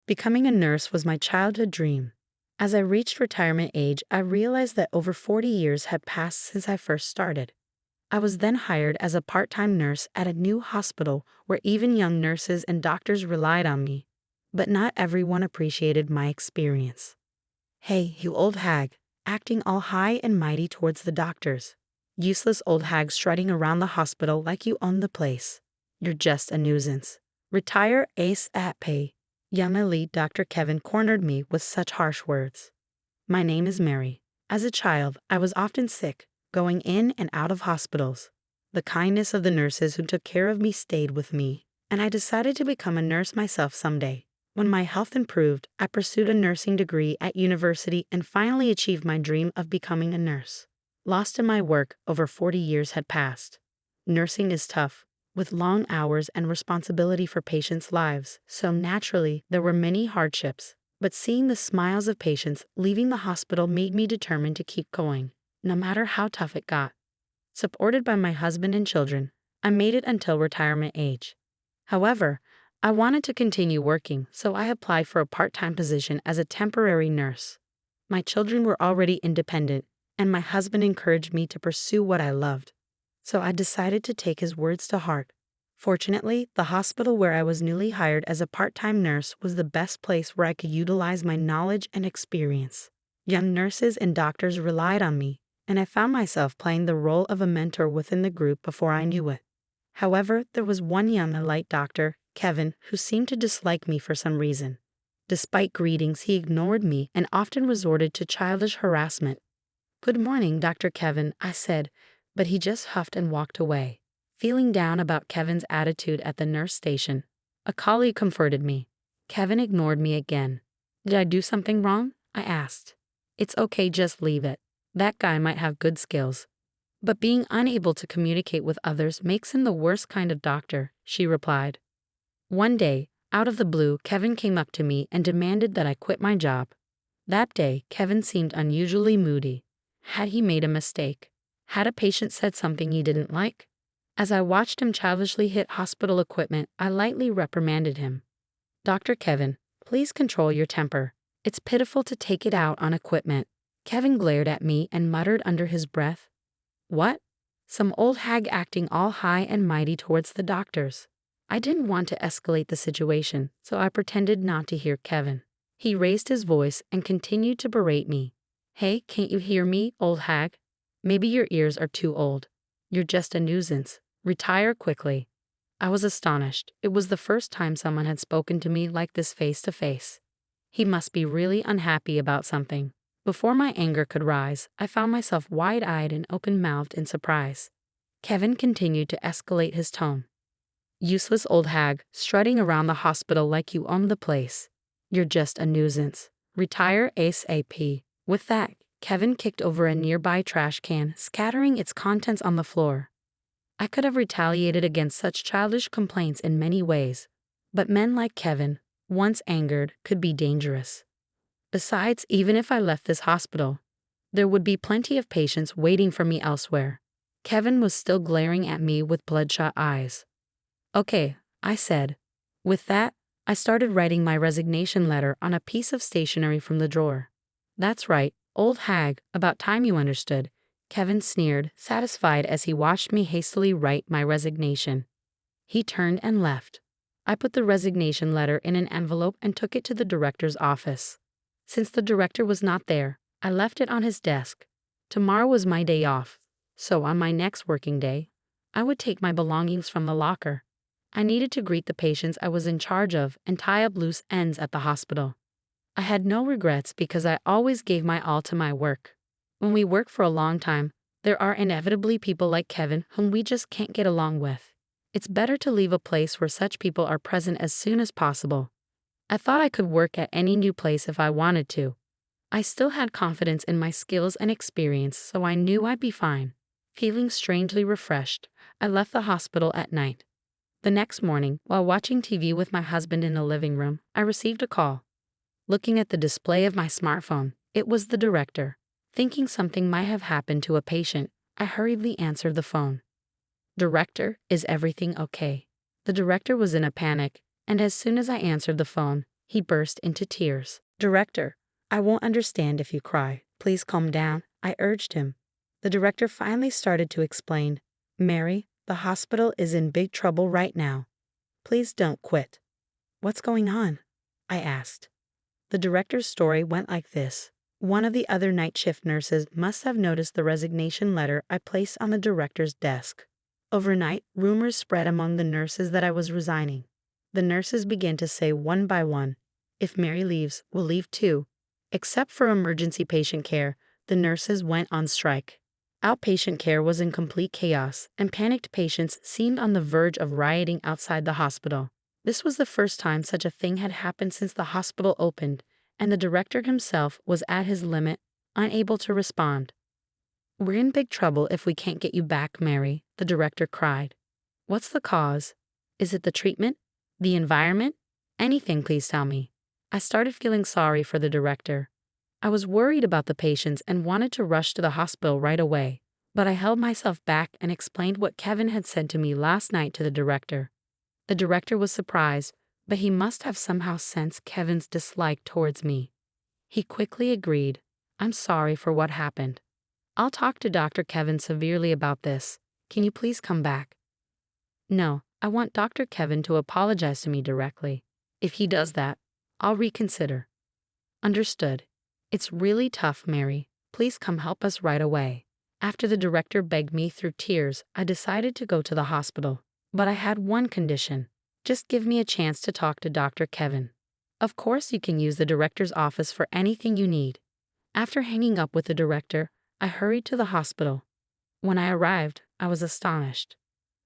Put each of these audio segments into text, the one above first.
Becoming a nurse was my childhood dream. As I reached retirement age, I realized that over 40 years had passed since I first started. I was then hired as a part-time nurse at a new hospital where even young nurses and doctors relied on me. But not everyone appreciated my experience. "Hey, you old hag," acting all high and mighty towards the doctors. "Useless old hag strutting around the hospital like you own the place. You're just a nuisance. Retire ASAP." Young elite Dr. Kevin cornered me with such harsh words. My name is Mary. As a child, I was often sick, going in and out of hospitals. The kindness of the nurses who took care of me stayed with me, and I decided to become a nurse myself someday. When my health improved, I pursued a nursing degree at university and finally achieved my dream of becoming a nurse. Lost in my work, over 40 years had passed. Nursing is tough, with long hours and responsibility for patients' lives, so naturally there were many hardships. But seeing the smiles of patients leaving the hospital made me determined to keep going, no matter how tough it got. Supported by my husband and children, I made it until retirement age. However, I wanted to continue working, so I applied for a part-time position as a temporary nurse. My children were already independent, and my husband encouraged me to pursue what I loved. So I decided to take his words to heart. Fortunately, the hospital where I was newly hired as a part-time nurse was the best place where I could utilize my knowledge and experience. Young nurses and doctors relied on me, and I found myself playing the role of a mentor within the group before I knew it. However, there was one young elite doctor, Kevin, who seemed to dislike me for some reason. Despite greetings, he ignored me and often resorted to childish harassment. "Good morning, Dr. Kevin," I said, but he just huffed and walked away. Feeling down about Kevin's attitude at the nurse station, a colleague comforted me. Kevin ignored me again. "Did I do something wrong?" I asked. "It's okay, just leave it. That guy might have good skills. But being unable to communicate with others makes him the worst kind of doctor," she replied. One day, out of the blue, Kevin came up to me and demanded that I quit my job. That day, Kevin seemed unusually moody. Had he made a mistake? Had a patient said something he didn't like? As I watched him childishly hit hospital equipment, I lightly reprimanded him. "Dr. Kevin, please control your temper. It's pitiful to take it out on equipment." Kevin glared at me and muttered under his breath, "What?" Some old hag acting all high and mighty towards the doctors. I didn't want to escalate the situation, so I pretended not to hear Kevin. He raised his voice and continued to berate me. "Hey, can't you hear me, old hag? Maybe your ears are too old. You're just a nuisance. Retire quickly." I was astonished. It was the first time someone had spoken to me like this face to face. He must be really unhappy about something. Before my anger could rise, I found myself wide-eyed and open-mouthed in surprise. Kevin continued to escalate his tone. "Useless old hag, strutting around the hospital like you own the place. You're just a nuisance. Retire ASAP." With that, Kevin kicked over a nearby trash can, scattering its contents on the floor. I could have retaliated against such childish complaints in many ways, but men like Kevin, once angered, could be dangerous. Besides, even if I left this hospital, there would be plenty of patients waiting for me elsewhere. Kevin was still glaring at me with bloodshot eyes. "Okay," I said. With that, I started writing my resignation letter on a piece of stationery from the drawer. "That's right, old hag, about time you understood," Kevin sneered, satisfied as he watched me hastily write my resignation. He turned and left. I put the resignation letter in an envelope and took it to the director's office. Since the director was not there, I left it on his desk. Tomorrow was my day off, so on my next working day, I would take my belongings from the locker. I needed to greet the patients I was in charge of and tie up loose ends at the hospital. I had no regrets because I always gave my all to my work. When we work for a long time, there are inevitably people like Kevin whom we just can't get along with. It's better to leave a place where such people are present as soon as possible. I thought I could work at any new place if I wanted to. I still had confidence in my skills and experience, so I knew I'd be fine. Feeling strangely refreshed, I left the hospital at night. The next morning, while watching TV with my husband in the living room, I received a call. Looking at the display of my smartphone, it was the director. Thinking something might have happened to a patient, I hurriedly answered the phone. "Director, is everything okay?" The director was in a panic, and as soon as I answered the phone, He burst into tears. "Director, I won't understand if you cry. Please calm down," I urged him. The director finally started to explain. "Mary, the hospital is in big trouble right now. Please don't quit." "What's going on?" I asked. The director's story went like this. One of the other night shift nurses must have noticed the resignation letter I placed on the director's desk. Overnight, rumors spread among the nurses that I was resigning. The nurses began to say one by one, "If Mary leaves, we'll leave too." Except for emergency patient care, the nurses went on strike. Outpatient care was in complete chaos, and panicked patients seemed on the verge of rioting outside the hospital. This was the first time such a thing had happened since the hospital opened, and the director himself was at his limit, unable to respond. "We're in big trouble if we can't get you back, Mary," the director cried. "What's the cause? Is it the treatment? The environment? Anything, please tell me." I started feeling sorry for the director. I was worried about the patients and wanted to rush to the hospital right away, but I held myself back and explained what Kevin had said to me last night to the director. The director was surprised, but he must have somehow sensed Kevin's dislike towards me. He quickly agreed. "I'm sorry for what happened. I'll talk to Dr. Kevin severely about this. Can you please come back?" "No, I want Dr. Kevin to apologize to me directly. If he does that, I'll reconsider." "Understood. It's really tough, Mary. Please come help us right away." After the director begged me through tears, I decided to go to the hospital. But I had one condition. Just give me a chance to talk to Dr. Kevin. Of course you can use the director's office for anything you need. After hanging up with the director, I hurried to the hospital. When I arrived, I was astonished.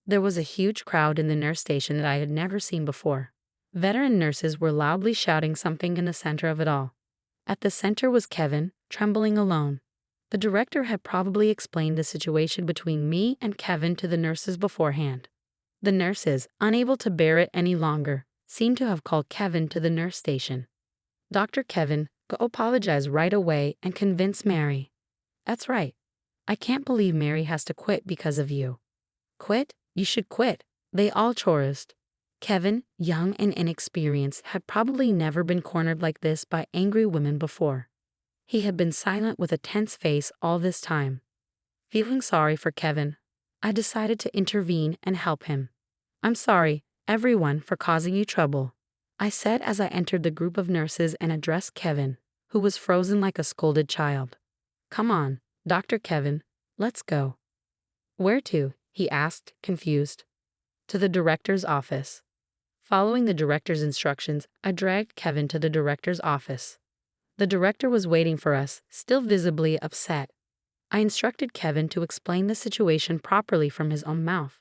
There was a huge crowd in the nurse station that I had never seen before. Veteran nurses were loudly shouting something in the center of it all. At the center was Kevin, trembling alone. The director had probably explained the situation between me and Kevin to the nurses beforehand. The nurses, unable to bear it any longer, seemed to have called Kevin to the nurse station. "Dr. Kevin, go apologize right away and convince Mary." "That's right. I can't believe Mary has to quit because of you." "Quit? You should quit." They all chorused. Kevin, young and inexperienced, had probably never been cornered like this by angry women before. He had been silent with a tense face all this time. Feeling sorry for Kevin, I decided to intervene and help him. "I'm sorry, everyone, for causing you trouble," I said as I entered the group of nurses and addressed Kevin, who was frozen like a scolded child. "Come on, Dr. Kevin, let's go." "Where to?" he asked, confused. "To the director's office." Following the director's instructions, I dragged Kevin to the director's office. The director was waiting for us, still visibly upset. I instructed Kevin to explain the situation properly from his own mouth.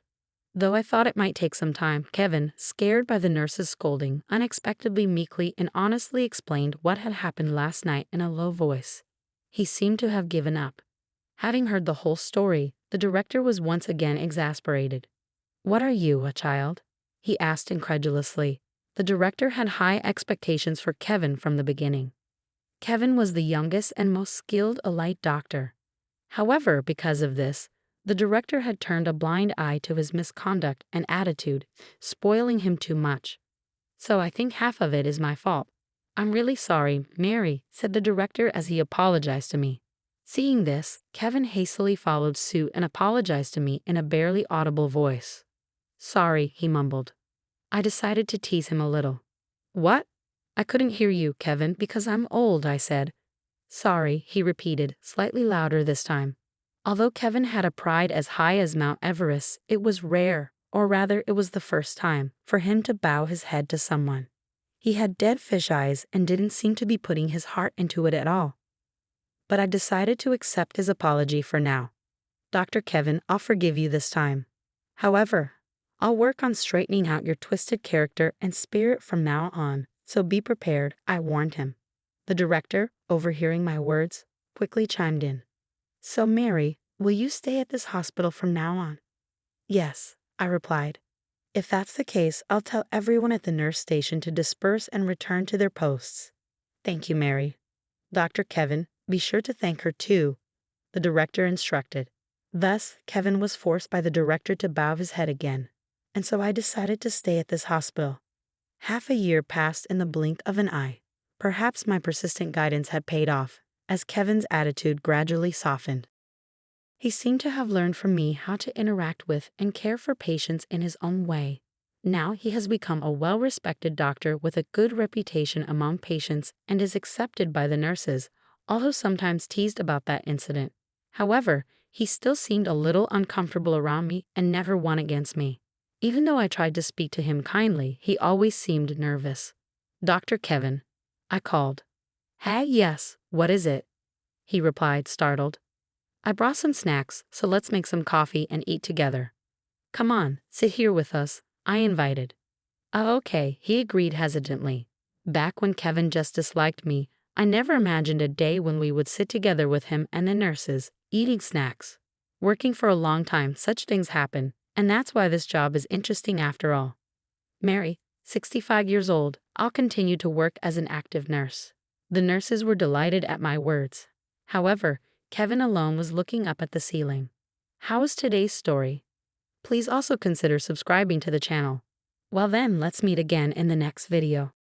Though I thought it might take some time, Kevin, scared by the nurse's scolding, unexpectedly meekly and honestly explained what had happened last night in a low voice. He seemed to have given up. Having heard the whole story, the director was once again exasperated. "What are you, a child?" he asked incredulously. The director had high expectations for Kevin from the beginning. Kevin was the youngest and most skilled elite doctor. However, because of this, the director had turned a blind eye to his misconduct and attitude, spoiling him too much. "So I think half of it is my fault. I'm really sorry, Mary," said the director as he apologized to me. Seeing this, Kevin hastily followed suit and apologized to me in a barely audible voice. "Sorry," he mumbled. I decided to tease him a little. "What? I couldn't hear you, Kevin, because I'm old," I said. "Sorry," he repeated, slightly louder this time. Although Kevin had a pride as high as Mount Everest, it was rare, or rather it was the first time, for him to bow his head to someone. He had dead fish eyes and didn't seem to be putting his heart into it at all. But I decided to accept his apology for now. "Dr. Kevin, I'll forgive you this time. However, I'll work on straightening out your twisted character and spirit from now on, so be prepared," I warned him. The director, overhearing my words, quickly chimed in. "So, Mary, will you stay at this hospital from now on?" "Yes," I replied. "If that's the case, I'll tell everyone at the nurse station to disperse and return to their posts." "Thank you, Mary. Dr. Kevin, be sure to thank her too," the director instructed. Thus, Kevin was forced by the director to bow his head again, and so I decided to stay at this hospital. Half a year passed in the blink of an eye. Perhaps my persistent guidance had paid off, as Kevin's attitude gradually softened. He seemed to have learned from me how to interact with and care for patients in his own way. Now he has become a well-respected doctor with a good reputation among patients and is accepted by the nurses, although sometimes teased about that incident. However, he still seemed a little uncomfortable around me and never won against me. Even though I tried to speak to him kindly, he always seemed nervous. "Dr. Kevin," I called. "Hey, yes, what is it?" he replied, startled. "I brought some snacks, so let's make some coffee and eat together." "Come on, sit here with us," I invited. "Oh, okay," he agreed hesitantly. Back when Kevin just disliked me, I never imagined a day when we would sit together with him and the nurses, eating snacks. Working for a long time, such things happen, and that's why this job is interesting after all. Mary, 65 years old, I'll continue to work as an active nurse. The nurses were delighted at my words. However, Kevin alone was looking up at the ceiling. How was today's story? Please also consider subscribing to the channel. Well then, let's meet again in the next video.